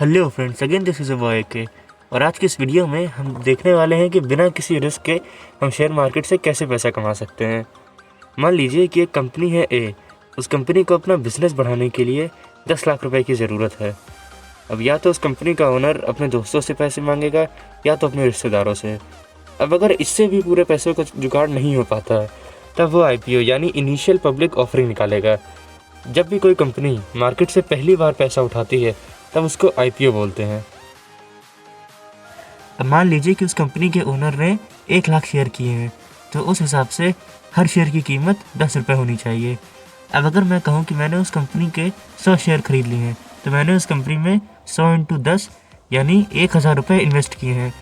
Hello friends, again this is boy के। और आज की इस वीडियो में हम देखने वाले हैं कि बिना किसी रिस्क के हम शेयर मार्केट से कैसे पैसा कमा सकते हैं। मान लीजिए कि एक कंपनी है ए। उस कंपनी को अपना बिजनेस बढ़ाने के लिए 10 लाख रुपए की ज़रूरत है। अब या तो उस कंपनी का ओनर अपने दोस्तों से पैसे मांगेगा या तो अपने रिश्तेदारों से। अब अगर इससे भी पूरे पैसों का जुगाड़ नहीं हो पाता है तब वो IPO यानी इनिशियल पब्लिक ऑफरिंग निकालेगा। जब भी कोई कंपनी मार्केट से पहली बार पैसा उठाती है तब उसको IPO बोलते हैं। अब मान लीजिए कि उस कंपनी के ओनर ने 1 लाख शेयर किए हैं, तो उस हिसाब से हर शेयर की कीमत 10 रुपये होनी चाहिए। अब अगर मैं कहूँ कि मैंने उस कंपनी के 100 शेयर खरीद लिए हैं, तो मैंने उस कंपनी में 100 × 10 यानी 1000 रुपये इन्वेस्ट किए हैं।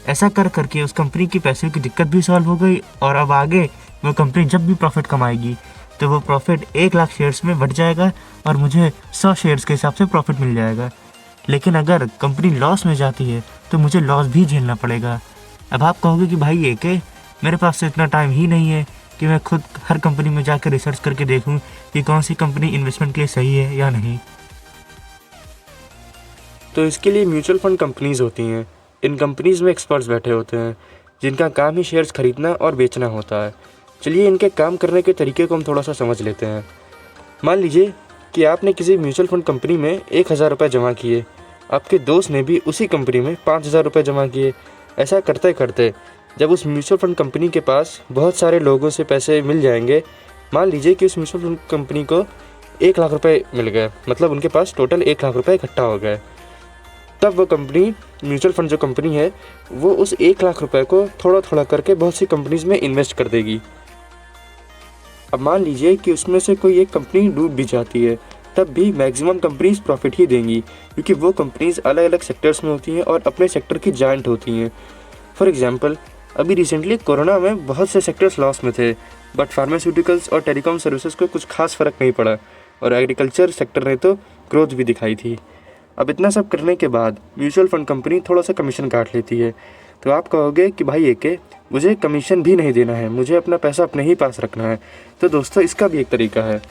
ऐसा कर करके उस कंपनी की पैसों की दिक्कत भी सॉल्व हो गई और अब आगे वो कंपनी जब भी प्रॉफिट कमाएगी तो वो प्रॉफिट 1 लाख शेयर्स में बढ़ जाएगा और मुझे 100 शेयर्स के हिसाब से प्रॉफिट मिल जाएगा। लेकिन अगर कंपनी लॉस में जाती है तो मुझे लॉस भी झेलना पड़ेगा। अब आप कहोगे कि भाई ये के मेरे पास तो इतना टाइम ही नहीं है कि मैं खुद हर कंपनी में जाकर रिसर्च करके देखूं कि कौन सी कंपनी इन्वेस्टमेंट के लिए सही है या नहीं। तो इसके लिए म्यूचुअल फंड कंपनीज होती हैं। इन कंपनीज में एक्सपर्ट्स बैठे होते हैं जिनका काम ही शेयर्स खरीदना और बेचना होता है। चलिए इनके काम करने के तरीके को हम थोड़ा सा समझ लेते हैं। मान लीजिए कि आपने किसी म्यूचुअल फंड कंपनी में 1000 रुपये जमा किए, आपके दोस्त ने भी उसी कंपनी में 5000 रुपये जमा किए। ऐसा करते करते जब उस म्यूचुअल फंड कंपनी के पास बहुत सारे लोगों से पैसे मिल जाएंगे, मान लीजिए कि उस म्यूचुअल फंड कंपनी को 1 लाख रुपये मिल गए, मतलब उनके पास टोटल 1 लाख रुपये इकट्ठा हो गए। तब वो कंपनी म्यूचुअल फंड जो कंपनी है वो उस 1 लाख रुपये को थोड़ा थोड़ा करके बहुत सी कंपनीज़ में इन्वेस्ट कर देगी। अब मान लीजिए कि उसमें से कोई एक कंपनी डूब भी जाती है, तब भी मैक्सिमम कंपनीज प्रॉफिट ही देंगी, क्योंकि वो कंपनीज अलग अलग सेक्टर्स में होती हैं और अपने सेक्टर की जायंट होती हैं। फॉर एग्जांपल, अभी रिसेंटली कोरोना में बहुत से सेक्टर्स लॉस में थे, बट फार्मास्यूटिकल्स और टेलीकॉम सर्विसेज को कुछ खास फ़र्क नहीं पड़ा और एग्रीकल्चर सेक्टर ने तो ग्रोथ भी दिखाई थी। अब इतना सब करने के बाद म्यूचुअल फंड कंपनी थोड़ा सा कमीशन काट लेती है। तो आप कहोगे कि भाई ये के मुझे कमीशन भी नहीं देना है, मुझे अपना पैसा अपने ही पास रखना है। तो दोस्तों इसका भी एक तरीका है,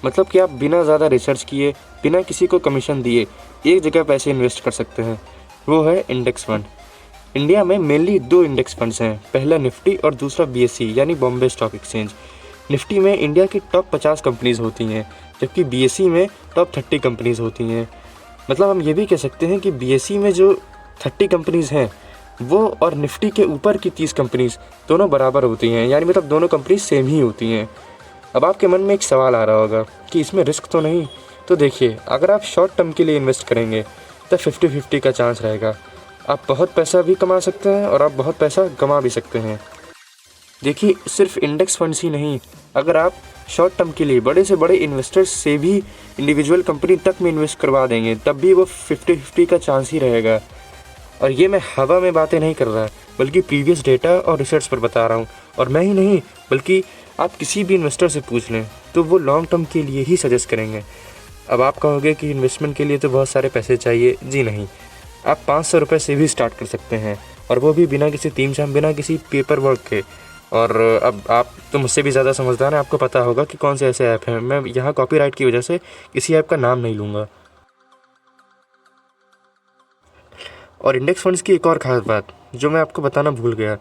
मतलब कि आप बिना ज़्यादा रिसर्च किए, बिना किसी को कमीशन दिए एक जगह पैसे इन्वेस्ट कर सकते हैं। वो है इंडेक्स फंड। इंडिया में मेनली 2 इंडेक्स फंड्स हैं, पहला निफ्टी और दूसरा BSE यानी बॉम्बे स्टॉक एक्सचेंज। निफ्टी में इंडिया की टॉप 50 कंपनीज़ होती हैं, जबकि BSE में टॉप 30 कंपनीज़ होती हैं। मतलब हम ये भी कह सकते हैं कि BSE में जो 30 कंपनीज़ हैं वो और निफ्टी के ऊपर की 30 कंपनीज़ दोनों बराबर होती हैं, यानी मतलब दोनों कंपनीज सेम ही होती हैं। अब आपके मन में एक सवाल आ रहा होगा कि इसमें रिस्क तो नहीं। तो देखिए, अगर आप शॉर्ट टर्म के लिए इन्वेस्ट करेंगे तो 50-50 का चांस रहेगा। आप बहुत पैसा भी कमा सकते हैं और आप बहुत पैसा गंवा भी सकते हैं। देखिए, सिर्फ इंडेक्स फंड्स ही नहीं, अगर आप शॉर्ट टर्म के लिए बड़े से बड़े इन्वेस्टर्स से भी इंडिविजुअल कंपनी तक में इन्वेस्ट करवा देंगे तब भी वो 50-50 का चांस ही रहेगा। और ये मैं हवा में बातें नहीं कर रहा, बल्कि प्रीवियस डेटा और रिसर्च पर बता रहा हूँ। और मैं ही नहीं, बल्कि आप किसी भी इन्वेस्टर से पूछ लें तो वो लॉन्ग टर्म के लिए ही सजेस्ट करेंगे। अब आप कहोगे कि इन्वेस्टमेंट के लिए तो बहुत सारे पैसे चाहिए। जी नहीं, आप 500 रुपये से भी स्टार्ट कर सकते हैं, और वो भी बिना किसी थीम शाम, बिना किसी पेपर वर्क के। और अब आप तो मुझसे भी ज़्यादा समझदार हैं, आपको पता होगा कि कौन से ऐसे ऐप हैं। मैं यहाँ कॉपीराइट की वजह से किसी ऐप का नाम नहीं लूँगा। और इंडेक्स फंड्स की एक और ख़ास बात जो मैं आपको बताना भूल गया,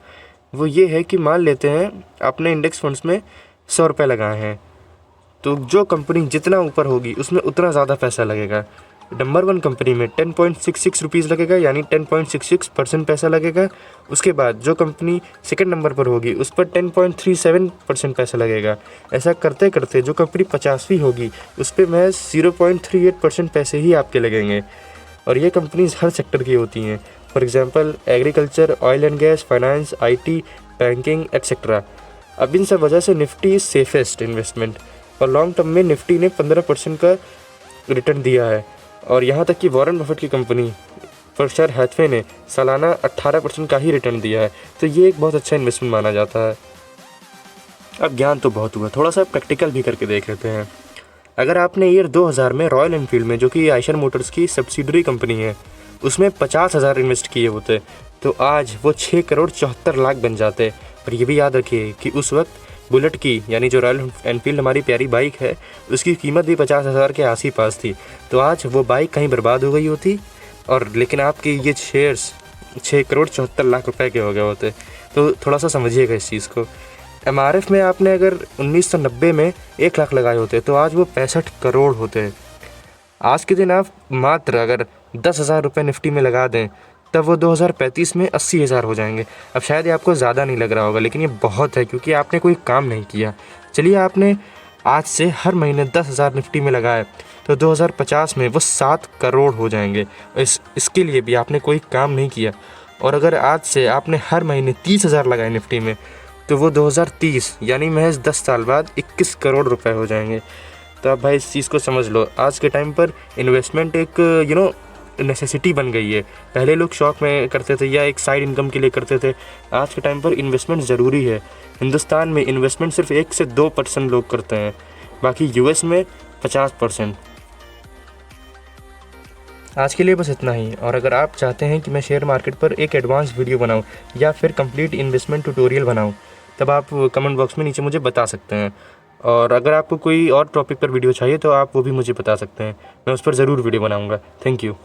वो ये है कि मान लेते हैं आपने इंडेक्स फंड्स में 100 रुपये लगाए हैं, तो जो कंपनी जितना ऊपर होगी उसमें उतना ज़्यादा पैसा लगेगा। नंबर 1 कंपनी में 10.66 रुपीज़ लगेगा, यानी 10.66% पैसा लगेगा। उसके बाद जो कंपनी सेकंड नंबर पर होगी उस पर 10.37% पैसा लगेगा। ऐसा करते करते जो कंपनी 50वीं होगी उस पर महज 0.38% पैसे ही आपके लगेंगे। और ये कंपनीज हर सेक्टर की होती हैं, for example agriculture, oil and gas, finance, IT, banking etcetera. अब इन सब वजह से निफ्टी इज़ सेफेस्ट इन्वेस्टमेंट, और लॉन्ग टर्म में निफ्टी ने 15% का रिटर्न दिया है। और यहाँ तक कि वॉरेन बफेट की कंपनी बर्कशायर हैथवे ने सालाना 18% का ही रिटर्न दिया है। तो ये एक बहुत अच्छा इन्वेस्टमेंट माना जाता है। अब ज्ञान तो बहुत हुआ, थोड़ा सा प्रैक्टिकल भी करके देख लेते हैं। अगर आपने ईयर 2000 में रॉयल एनफील्ड में, जो कि आयशर मोटर्स की सब्सिडरी कंपनी है, उसमें 50,000 इन्वेस्ट किए होते तो आज वो 6 करोड़ 74 लाख बन जाते। पर ये भी याद रखिए कि उस वक्त बुलेट की, यानी जो रॉयल एनफील्ड हमारी प्यारी बाइक है, उसकी कीमत भी 50,000 के आस ही पास थी। तो आज वो बाइक कहीं बर्बाद हो गई होती, और लेकिन आपके ये शेयर्स 6,74,00,000 रुपए के हो गए होते। तो थोड़ा सा समझिएगा इस चीज़ को। MRF में आपने अगर 1990 में 1 लाख लगाए होते तो आज वो 65 करोड़ होते। आज के दिन आप मात्र अगर 10,000 रुपये निफ्टी में लगा दें, तब वो 2035 में 80,000 हो जाएंगे। अब शायद ये आपको ज़्यादा नहीं लग रहा होगा, लेकिन ये बहुत है, क्योंकि आपने कोई काम नहीं किया। चलिए, आपने आज से हर महीने 10,000 निफ्टी में लगाए तो 2050 में वो 7 करोड़ हो जाएंगे। इसके लिए भी आपने कोई काम नहीं किया। और अगर आज से आपने हर महीने 30,000 लगाए निफ्टी में, तो वो 2030 यानी महज 10 साल बाद 21 करोड़ रुपए हो जाएंगे। तो आप भाई इस चीज़ को समझ लो। आज के टाइम पर इन्वेस्टमेंट एक नेसेसिटी बन गई है। पहले लोग शौक में करते थे या एक साइड इनकम के लिए करते थे। आज के टाइम पर इन्वेस्टमेंट ज़रूरी है। हिंदुस्तान में इन्वेस्टमेंट सिर्फ 1 से 2% लोग करते हैं, बाकी US में 50%। आज के लिए बस इतना ही। और अगर आप चाहते हैं कि मैं शेयर मार्केट पर एक एडवांस वीडियो बनाऊं या फिर कंप्लीट इन्वेस्टमेंट ट्यूटोरियल बनाऊं, तब आप कमेंट बॉक्स में नीचे मुझे बता सकते हैं। और अगर आपको कोई और टॉपिक पर वीडियो चाहिए तो आप वो भी मुझे बता सकते हैं, मैं उस पर ज़रूर वीडियो बनाऊंगा। Thank you.